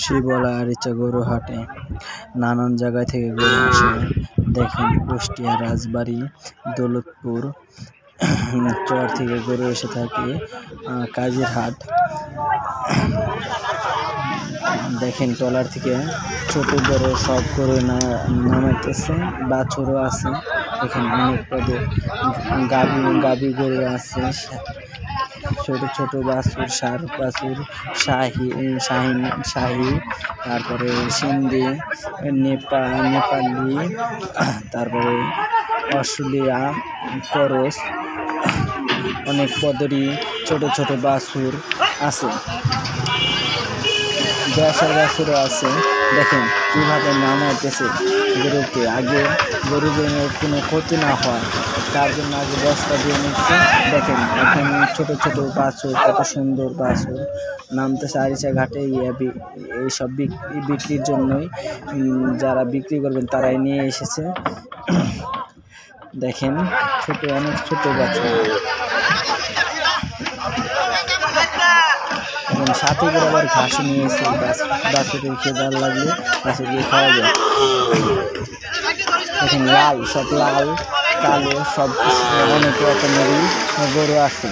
শিবলা আরিচা গরু হাটে নানান জায়গা থেকে গরু আসে। দেখেন কুষ্টিয়া, রাজবাড়ী, দৌলতপুর চর থেকে গরু এসে থাকে কাজিরহাট। দেখেন ট্রলার থেকে ছোট বড় সব গরু নামাইতেছে, বাছুরও আছে। এখানে অনেক পদে গাবি গরু আছে, ছোট ছোট বাছুর, সার বাছুর, শাহি, তারপরে সিন্ধি, নেপালি, তারপরে অস্ট্রেলিয়া, করস, অনেক পদেরই ছোট ছোট বাছুর আছে, দেশের বাছুরও আছে। দেখেন কিভাবে নামাইতেছে গরুকে। আগে গরু যেন কোনো ক্ষতি না হয় তার জন্য আগে বস্তা দিয়ে নিচ্ছে। দেখেন এখন ছোট ছোট বাছুর, কত সুন্দর বাছুর নামতেছে আরিচা ঘাটে। এইসব বিক্রির জন্যই যারা বিক্রি করবেন তারাই নিয়ে এসেছে। দেখেন অনেক ছোট বাছুর। সাথে করে আবার ঘাস নিয়ে এসে বাছুরের খেদার লাগলে বাছুরকে খাওয়া যায়। দেখেন সব লাল কালো সব অনেক রকমেরই গরু আছে।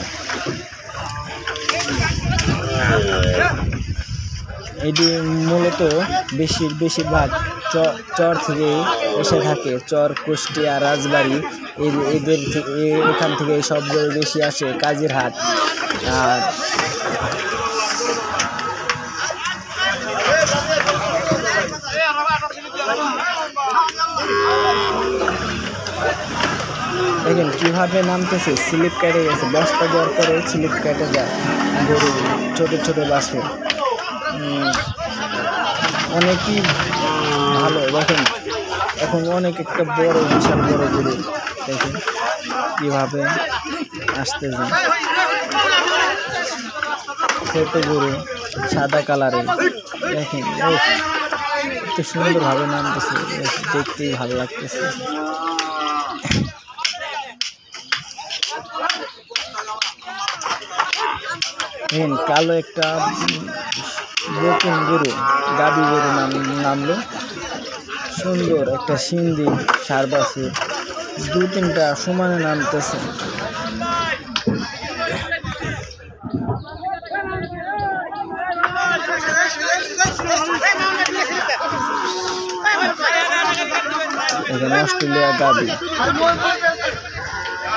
এটি মূলত বেশিরভাগ চর থেকে এসে থাকে। চর, কুষ্টিয়া, রাজবাড়ী, এখান থেকে সব গরু বেশি আসে কাজিরহাট। আর দেখেন কিভাবে নামতেছে, স্লিপ কেটে গেছে, বস্তা দেওয়ার পরে স্লিপ কেটে যায় গরু, ছোট ছোট বাছুর অনেকই ভালো। দেখেন এখন অনেক একটা বড় বিশাল বড় গরু, দেখেন কিভাবে আসতেছে। ছোট গরু সাদা কালারের, দেখেন একটু সুন্দরভাবে নামতেছে, দেখতেই ভালো লাগতেছে। কালো একটা নতুন গরু, গাবি গরু নামলো, সুন্দর একটা সিন্ধি সার বাছুর, দু তিনটা সমানে নামতেছে। এখানে অস্ট্রেলিয়া গাবি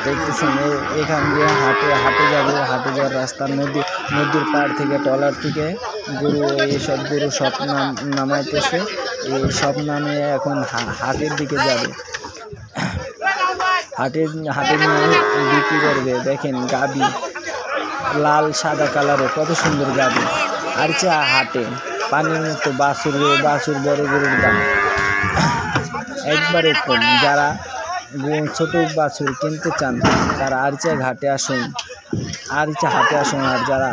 দেখতেছেন। এখান দিয়ে হাটে যাওয়ার রাস্তা, নদীর পাড় থেকে ট্রলার থেকে গরু এইসব গরু সব নামাইতেছে। এই সব নামে এখন হাটের দিকে যাবে, হাটে নিয়ে বিক্রি করবে। দেখেন গাবি লাল সাদা কালারের, কত সুন্দর গাবি। আরিচা হাটে পানির মতো বাছুর বড় গরুর দাম একবারে কম। যারা ছোট বাছুর কিনতে চান তারা আরিচা হাটে আসুন। আর যারা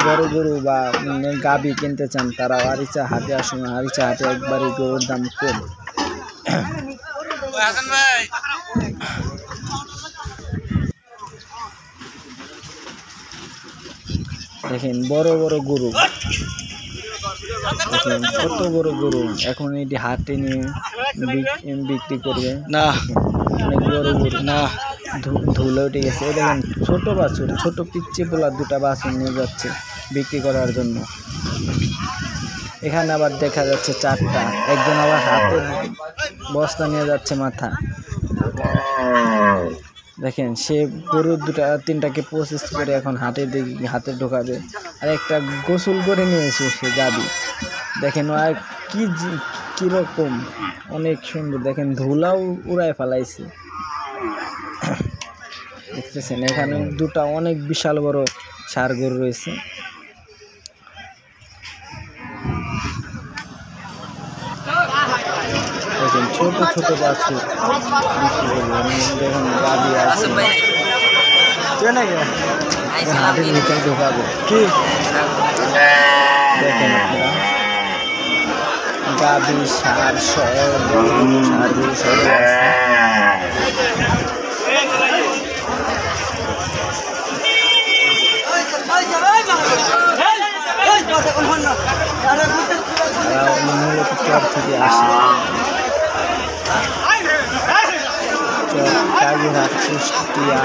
বড় গরু বা গাবি কিনতে চান তারা আরিচা হাটে আসুন। আরিচা হাটে একবারে গরুর দাম কম। দেখেন বড় গরু, দেখেন কত বড় গরু। এখন এটি হাটে নিয়ে বিক্রি করবে না, অনেক বড় গরু না, ধুলে উঠে গেছে। দেখেন ছোট বাছুর, ছোট পিচ্চি পোলা দুটা বাছুর নিয়ে যাচ্ছে বিক্রি করার জন্য। এখানে আবার দেখা যাচ্ছে চারটা, একজন আবার হাতে বস্তা নিয়ে যাচ্ছে মাথা। দেখেন সে গরু তিনটাকে প্রসেস করে এখন হাতে ঢোকাবে। আর একটা গোসল করে নিয়েছে সে গাবি। দেখেন আর কিরকম অনেক সুন্দর। দেখেন ধুলাও উড়ায় ফেলাইছে। দেখতেছেন এখানে দুটা অনেক বিশাল বড় ষাঁড় গরু রয়েছে। দেখেন ছোট বাছুর দেখেন গাবি আছে, হাটের ভিতরে ঢোকাবে কি। দেখেন আপনারা গাবি ষাঁড় গরু সব আছে। চর থেকে আসে, কালীহাট কুষ্টিয়া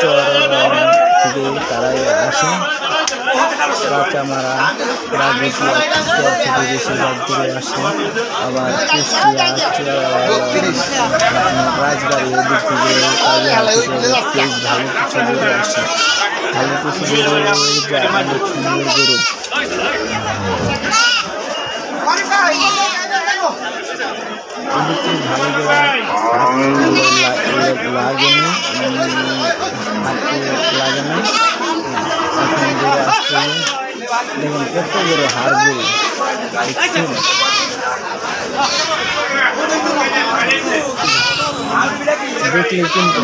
চর থেকে তারাই আসে। কাঁচামারা রাজকীয় চর থেকে বেশিরভাগ দূরে আসে। আবার কুষ্টিয়া রাজবাড়ি এদিক থেকে কালীহাট থেকে বেশ ভালো কিছু দূরে আসে। ভালো কিছু দূরে যায় অনেক সুন্দর গরু। এদিকে ভালো লাগেনি, হাতে লাগে না। এখন দূরে আসতে দেখুন কত বড় হাড় গরু দেখলে কিন্তু